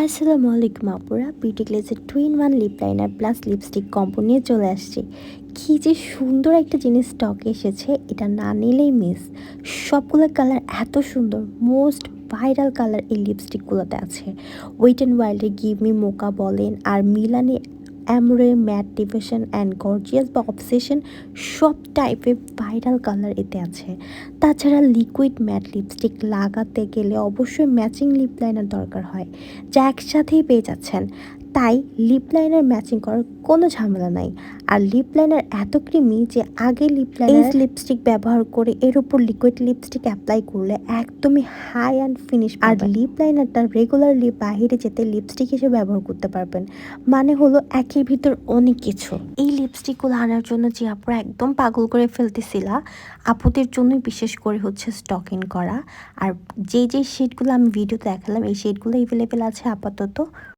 আসসালামু আলাইকুম আপুরা, বিউটি গ্লেজের 2 in 1 lip liner plus lipstick combo নিয়ে চলে আসছি। কি যে সুন্দর একটা জিনিস স্টকে এসেছে, এটা না নিলেই মিস। সবগুলো কালার এত সুন্দর, মোস্ট ভাইরাল কালার এই লিপস্টিকগুলোতে আছে। ওয়েট অ্যান্ড ওয়াইল্ডের গিভ মি মোকা বলেন, আর Milani অ্যামরে mat division and gorgeous বা অবসেশন, সব টাইপের ভাইরাল কালার এতে আছে। তাছাড়া লিকুইড ম্যাট লিপস্টিক লাগাতে গেলে অবশ্যই ম্যাচিং লিপ লাইনার দরকার হয়, যা একসাথেই পেয়ে যাচ্ছেন। তাই লিপ লাইনার ম্যাচিং করার কোনো ঝামেলা নাই। আর লিপ লাইনার এত ক্রিমি যে আগে লিপ লাইনার লিপস্টিক ব্যবহার করে এর উপর লিকুইড লিপস্টিক অ্যাপ্লাই করলে একদমই হাই অ্যান্ড ফিনিশ। আর লিপ লাইনারটা রেগুলারলি বাইরে যেতে লিপস্টিক হিসেবে ব্যবহার করতে পারবেন। মানে হলো একের ভিতর অনেক কিছু। এই লিপস্টিকগুলো আনার জন্য যে আপুরা একদম পাগল করে ফেলতেছিলা, আপুদের জন্যই বিশেষ করে হচ্ছে স্টক ইন করা। আর যে শেডগুলো আমি ভিডিওতে দেখালাম, এই শেডগুলো এভেলেবেল আছে আপাতত।